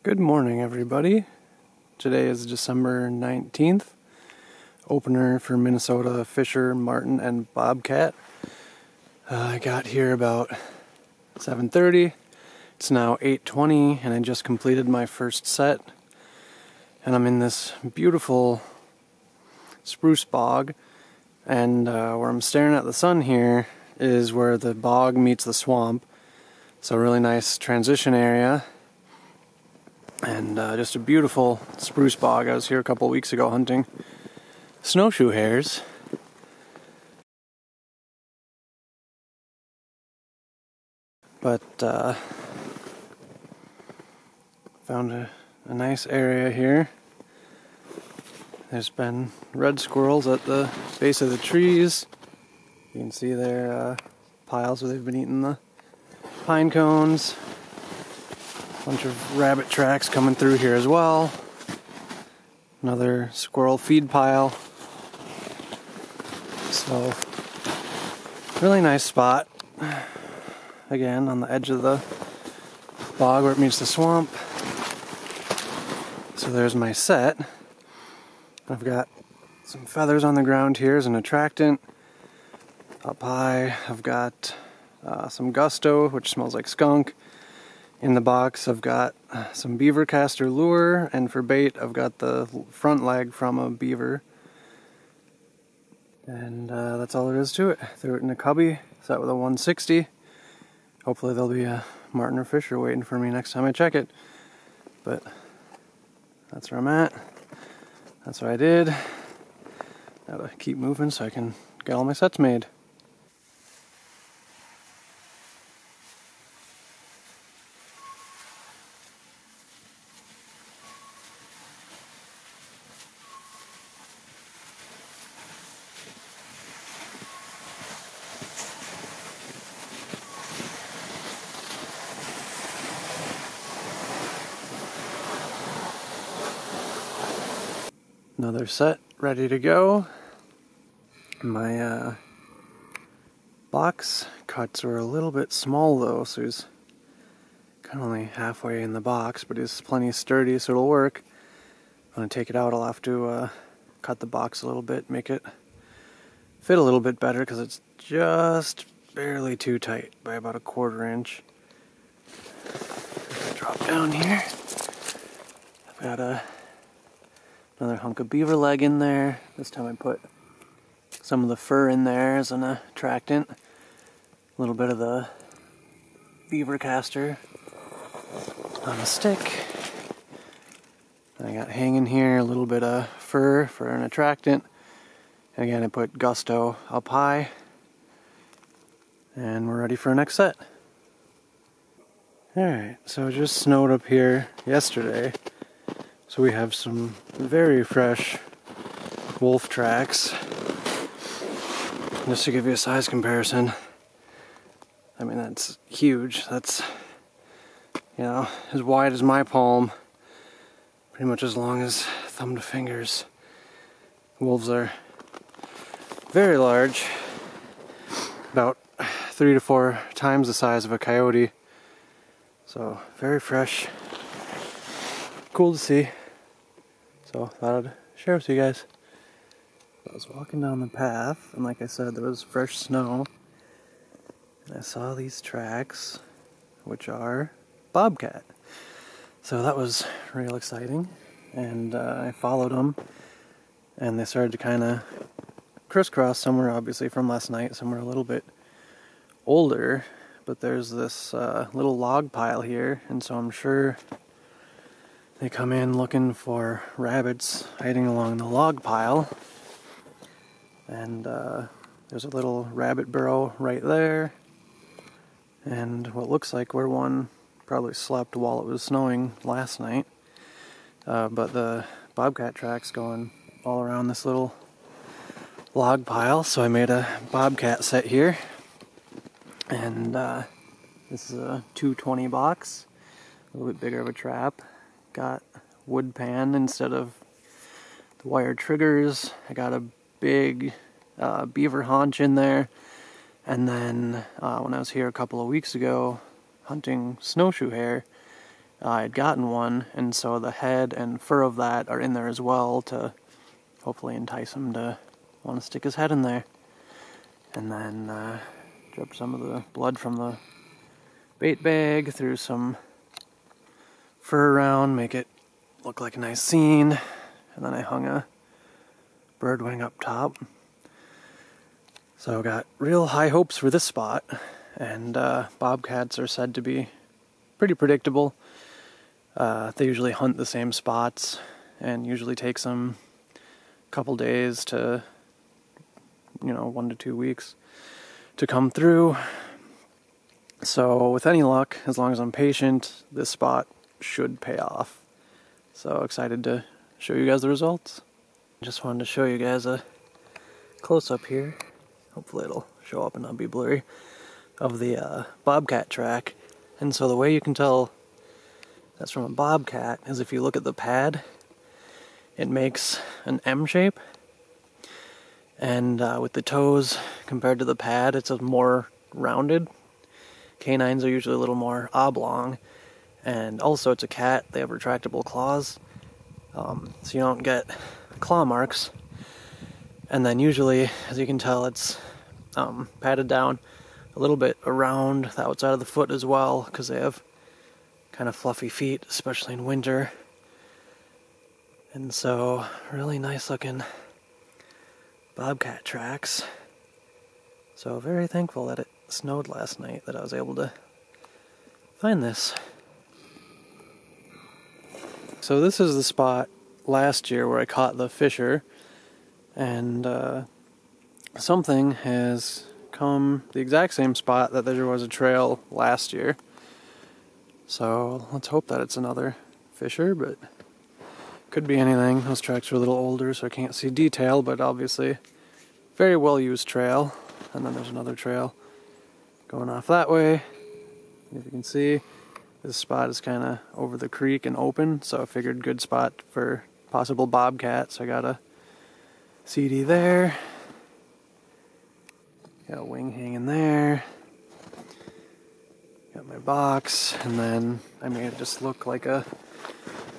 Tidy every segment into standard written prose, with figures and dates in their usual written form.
Good morning, everybody. Today is December 19th. Opener for Minnesota Fisher, Marten, and Bobcat. I got here about 7:30. It's now 8:20, and I just completed my first set. And I'm in this beautiful spruce bog. And where I'm staring at the sun here is where the bog meets the swamp. So a really nice transition area. And just a beautiful spruce bog. I was here a couple weeks ago hunting snowshoe hares. But found a nice area here. There's been red squirrels at the base of the trees. You can see their piles where they've been eating the pine cones. Bunch of rabbit tracks coming through here as well. Another squirrel feed pile. So, really nice spot. Again, on the edge of the bog where it meets the swamp. So there's my set. I've got some feathers on the ground here as an attractant. Up high, I've got some gusto, which smells like skunk. In the box, I've got some beaver caster lure, and for bait, I've got the front leg from a beaver. And that's all there is to it. Threw it in a cubby, set with a 160. Hopefully there'll be a Marten or Fisher waiting for me next time I check it. But that's where I'm at. That's what I did. Gotta keep moving so I can get all my sets made. Another set ready to go. My box cuts were a little bit small though, so he's kind of only halfway in the box, but he's plenty sturdy, so it'll work. When I take it out, I'll have to cut the box a little bit, make it fit a little bit better, because it's just barely too tight by about 1/4 inch. Drop down here. I've got another hunk of beaver leg in there. This time I put some of the fur in there as an attractant. A little bit of the beaver caster on a stick. And I got hanging here a little bit of fur for an attractant. And again, I put gusto up high. And we're ready for our next set. Alright, so it just snowed up here yesterday. So we have some very fresh wolf tracks. Just to give you a size comparison, I mean, that's huge. That's, you know, as wide as my palm, pretty much as long as thumb to fingers. Wolves are very large, about 3 to 4 times the size of a coyote. So, very fresh. Cool to see. So, thought I'd share with you guys. I was walking down the path, and like I said, there was fresh snow. And I saw these tracks, which are bobcat. So that was real exciting. And I followed them, and they started to kind of crisscross somewhere, obviously from last night, somewhere a little bit older. But there's this little log pile here, and so I'm sure they come in looking for rabbits hiding along the log pile. And there's a little rabbit burrow right there. And what looks like where one probably slept while it was snowing last night. But the bobcat tracks going all around this little log pile. So I made a bobcat set here. And this is a 220 box. A little bit bigger of a trap. Got wood pan instead of the wire triggers. I got a big beaver haunch in there. And then when I was here a couple of weeks ago hunting snowshoe hare, I had gotten one, and so the head and fur of that are in there as well to hopefully entice him to want to stick his head in there. And then drip some of the blood from the bait bag through some fur around, make it look like a nice scene. And then I hung a bird wing up top. So I got real high hopes for this spot, and bobcats are said to be pretty predictable. They usually hunt the same spots, and usually takes them a couple days to, 1 to 2 weeks to come through. So with any luck, as long as I'm patient, this spot should pay off. So excited to show you guys the results. Just wanted to show you guys a close-up here. Hopefully it'll show up and not be blurry, of the bobcat track. And so the way you can tell that's from a bobcat is if you look at the pad, it makes an M shape. And with the toes compared to the pad, it's a more rounded. Canines are usually a little more oblong. And also it's a cat, they have retractable claws. So you don't get claw marks. And then usually, as you can tell, it's padded down a little bit around the outside of the foot as well, because they have kind of fluffy feet, especially in winter. And so, really nice looking bobcat tracks. So very thankful that it snowed last night, that I was able to find this. So this is the spot last year where I caught the Fisher. And something has come the exact same spot that there was a trail last year. So let's hope that it's another Fisher, but could be anything. Those tracks are a little older, so I can't see detail, but obviously very well used trail. And then there's another trail going off that way. If you can see, this spot is kind of over the creek and open, so I figured good spot for possible bobcat, so I got a CD there, got a wing hanging there, got my box, and then I made it just look like a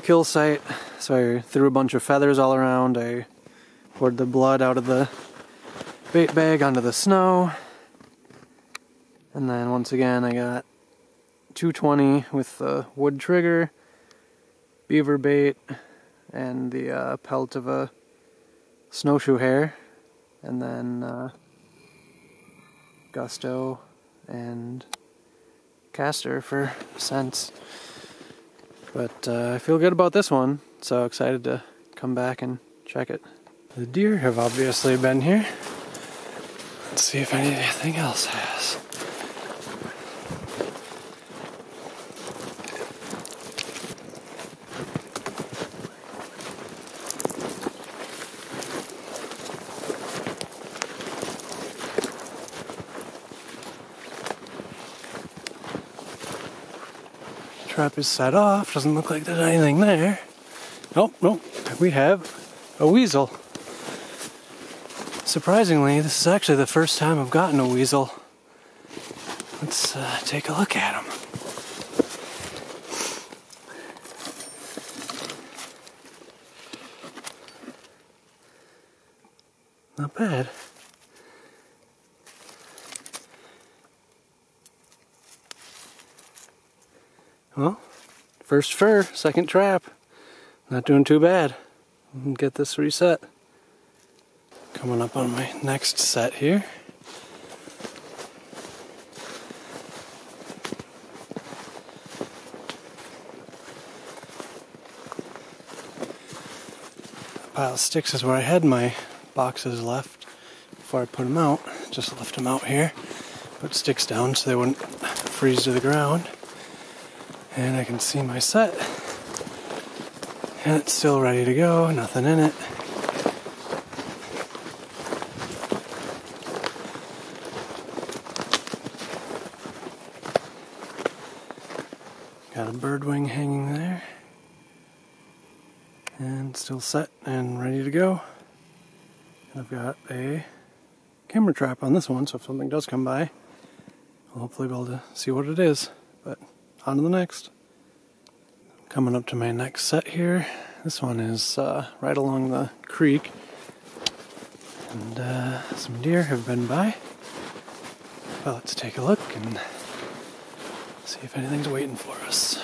kill site. So I threw a bunch of feathers all around, I poured the blood out of the bait bag onto the snow, and then once again I got 220 with the wood trigger, beaver bait, and the pelt of a snowshoe hare, and then gusto and caster for scents. But I feel good about this one, so excited to come back and check it. The deer have obviously been here. Let's see if anything else has. Trap is set off, doesn't look like there's anything there. Nope, we have a weasel. Surprisingly, this is actually the first time I've gotten a weasel. Let's take a look at him. Not bad. Well, first fur, second trap. Not doing too bad. Get this reset. Coming up on my next set here. A pile of sticks is where I had my boxes left before I put them out. Just left them out here. Put sticks down so they wouldn't freeze to the ground. And I can see my set. And it's still ready to go, nothing in it. Got a bird wing hanging there. And still set and ready to go. And I've got a camera trap on this one, so if something does come by, I'll hopefully be able to see what it is. But on to the next. Coming up to my next set here. This one is right along the creek. And some deer have been by. Well, let's take a look and see if anything's waiting for us.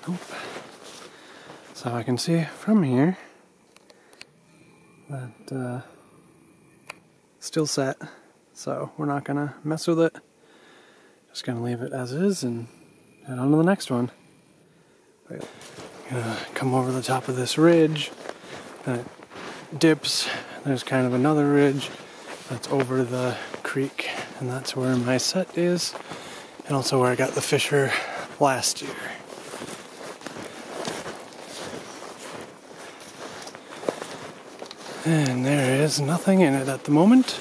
Nope. So I can see from here that still set. So we're not gonna mess with it. Just gonna leave it as is and head on to the next one. I'm gonna come over the top of this ridge and it dips. There's kind of another ridge that's over the creek, and that's where my set is, and also where I got the Fisher last year. And there is nothing in it at the moment.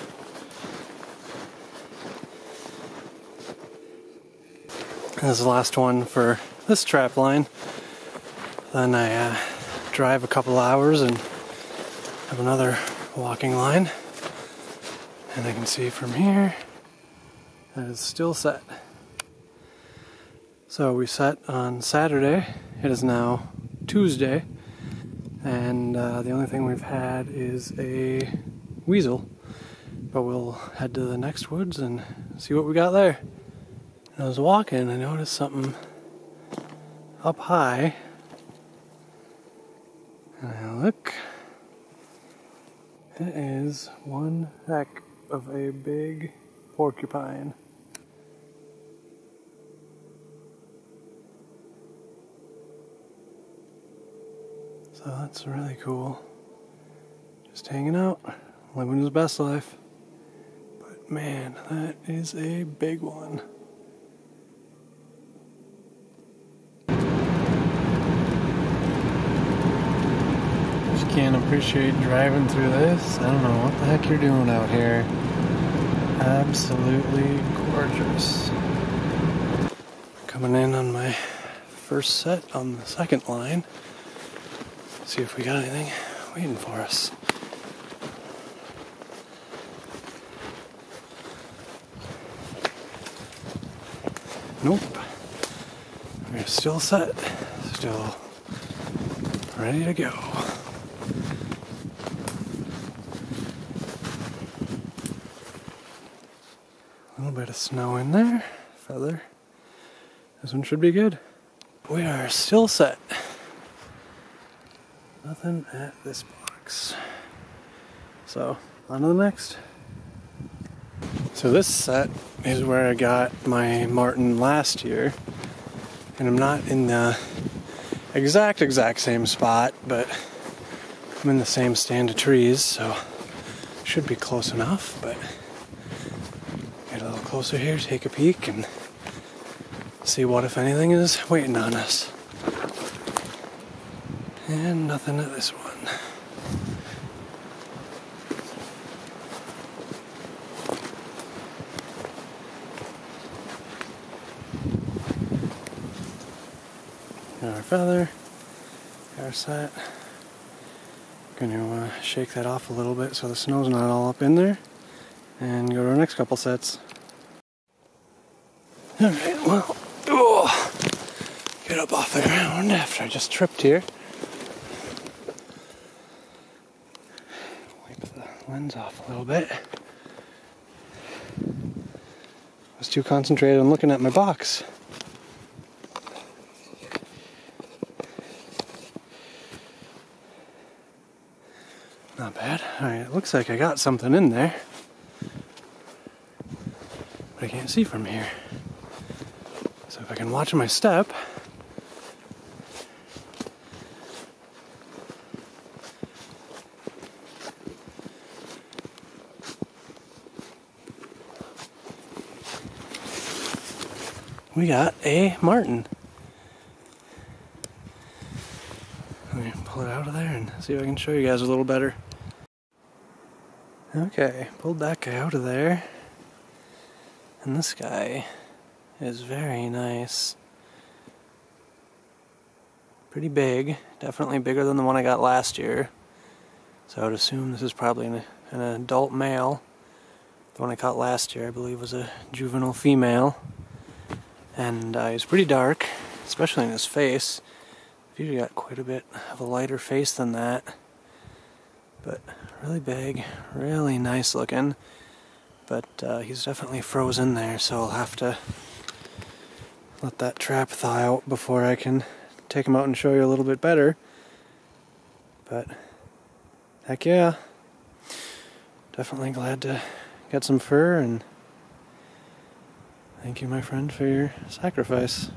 This is the last one for this trap line. Then I drive a couple hours and have another walking line. And I can see from here that it's still set. So we set on Saturday. It is now Tuesday. And the only thing we've had is a weasel. But we'll head to the next woods and see what we got there. I was walking, I noticed something up high, and I look, it is one heck of a big porcupine. So that's really cool. Just hanging out, living his best life. But man, that is a big one. Can't appreciate driving through this. I don't know what the heck you're doing out here. Absolutely gorgeous. Coming in on my first set on the second line. See if we got anything waiting for us. Nope. We're still set. Still ready to go. A little bit of snow in there, feather. This one should be good. We are still set. Nothing at this box. So, on to the next. So this set is where I got my Marten last year. And I'm not in the exact same spot, but I'm in the same stand of trees, so should be close enough, but get a little closer here, take a peek, and see what, if anything, is waiting on us. And nothing at this one. Got our feather, got our set. Gonna shake that off a little bit so the snow's not all up in there, and go to our next couple sets. Alright, well, get up off the ground after I just tripped here. Wipe the lens off a little bit. I was too concentrated on looking at my box. Not bad. Alright, it looks like I got something in there, but I can't see from here. So if I can watch my step, we got a Marten. Let me pull it out of there and see if I can show you guys a little better. Okay, pulled that guy out of there. And this guy is very nice. Pretty big, definitely bigger than the one I got last year. So I would assume this is probably an adult male. The one I caught last year, I believe, was a juvenile female. And he's pretty dark, especially in his face. He's usually got quite a bit of a lighter face than that. But really big, really nice looking. But he's definitely frozen there, so I'll have to let that trap thaw out before I can take him out and show you a little bit better. But heck yeah, definitely glad to get some fur, and thank you, my friend, for your sacrifice.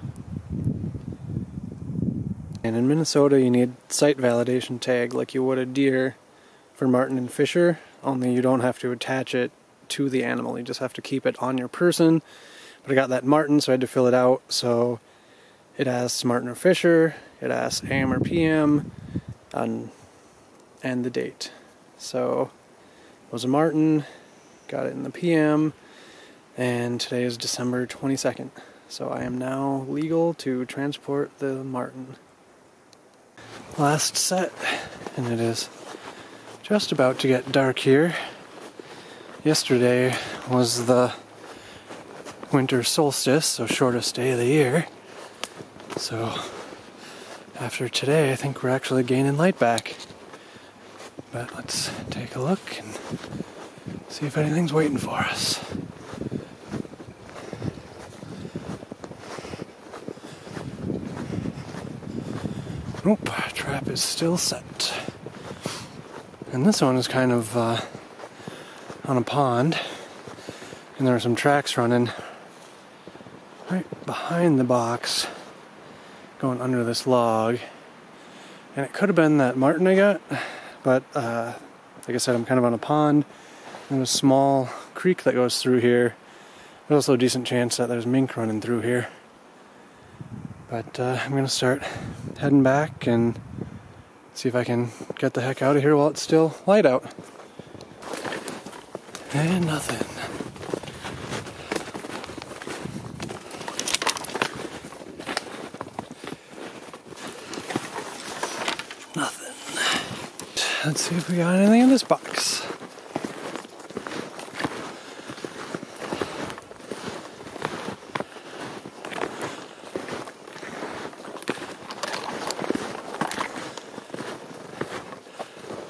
And in Minnesota you need site validation tag like you would a deer for Marten and Fisher, only you don't have to attach it to the animal, you just have to keep it on your person. But I got that Marten, so I had to fill it out, so it asks Marten or Fisher, it asks AM or PM, and the date. So it was a Marten, got it in the PM, and today is December 22nd. So I am now legal to transport the Marten. Last set, and it is just about to get dark here. Yesterday was the winter solstice, so shortest day of the year. So after today, I think we're actually gaining light back. But let's take a look and see if anything's waiting for us. Nope, trap is still set. And this one is kind of on a pond, and there are some tracks running right behind the box, going under this log. And it could have been that Marten I got, but like I said, I'm kind of on a pond and a small creek that goes through here. There's also a decent chance that there's mink running through here. But I'm going to start heading back and see if I can get the heck out of here while it's still light out. And nothing. Nothing. Let's see if we got anything in this box.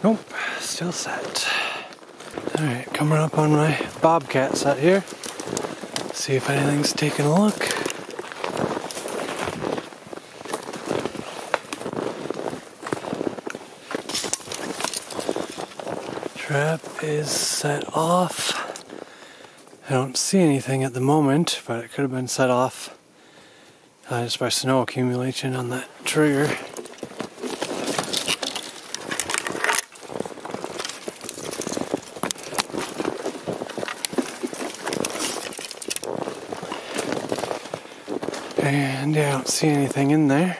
Nope, still set. Alright, coming up on my Bobcat set here. See if anything's taking a look. Trap is set off. I don't see anything at the moment, but it could have been set off just by snow accumulation on that trigger. And yeah, I don't see anything in there.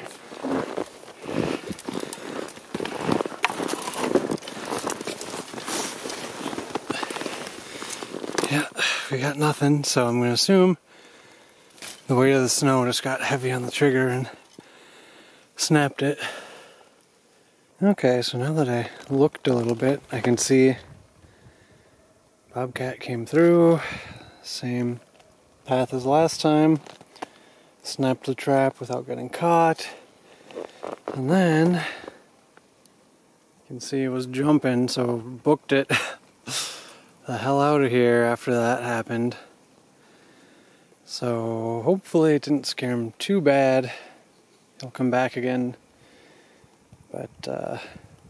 Yeah, we got nothing, so I'm going to assume the weight of the snow just got heavy on the trigger and snapped it. Okay, so now that I looked a little bit, I can see Bobcat came through, same path as last time. Snapped the trap without getting caught, and then you can see it was jumping, so booked it the hell out of here after that happened. So hopefully it didn't scare him too bad. He'll come back again, but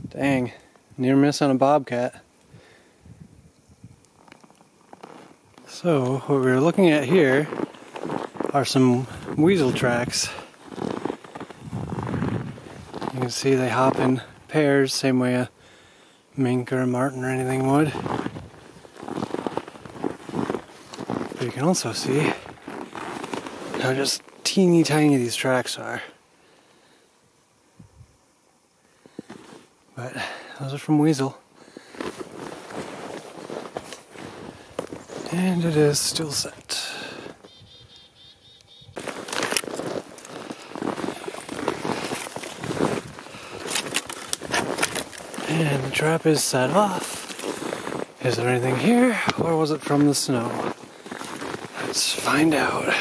dang, near miss on a bobcat. So what we're looking at here are some weasel tracks. You can see they hop in pairs, same way a mink or a marten or anything would. But you can also see how just teeny tiny these tracks are. But those are from weasel. And it is still set. And the trap is set off. Is there anything here, or was it from the snow? Let's find out.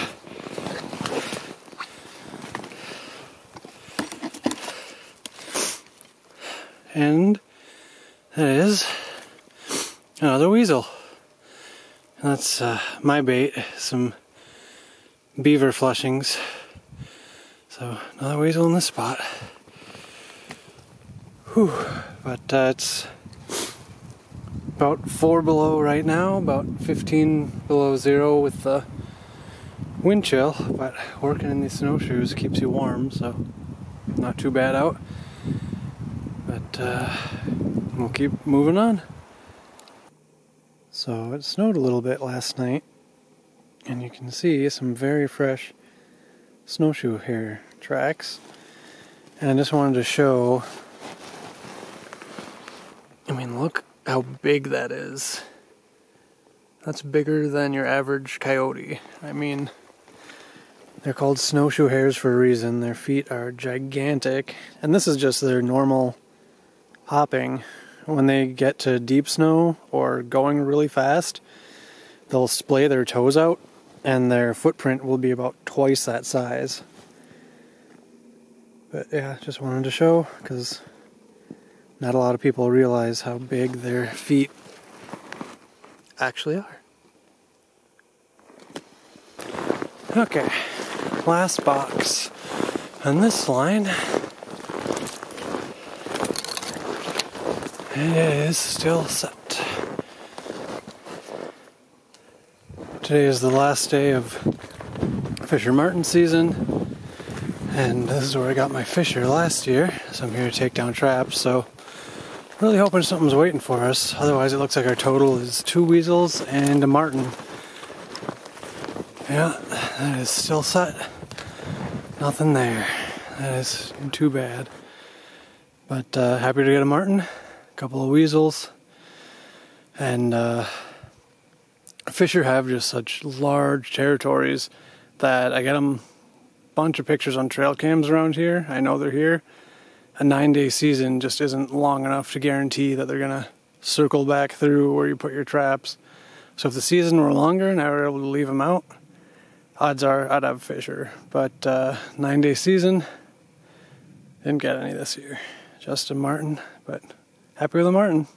And that is another weasel. And that's my bait, some beaver flushings. So another weasel in this spot. Whew. But it's about 4 below right now, about 15 below zero with the wind chill, but working in these snowshoes keeps you warm, so not too bad out. But we'll keep moving on. So it snowed a little bit last night, and you can see some very fresh snowshoe hair tracks. And I just wanted to show, I mean, look how big that is. That's bigger than your average coyote. I mean, they're called snowshoe hares for a reason. Their feet are gigantic, and this is just their normal hopping. When they get to deep snow or going really fast, they'll splay their toes out and their footprint will be about twice that size. But yeah, just wanted to show because not a lot of people realize how big their feet actually are. Okay, last box on this line. It is still set. Today is the last day of Fisher Marten season, and this is where I got my Fisher last year, so I'm here to take down traps, so really hoping something's waiting for us. Otherwise it looks like our total is 2 weasels and a marten. Yeah, that is still set. Nothing there. That is too bad. But happy to get a marten. Couple of weasels, and Fisher have just such large territories that I get them a bunch of pictures on trail cams around here. I know they're here. A 9-day season just isn't long enough to guarantee that they're gonna circle back through where you put your traps. So if the season were longer and I were able to leave them out, odds are I'd have Fisher. But 9-day season, didn't get any this year. Just a marten, but happy with a marten.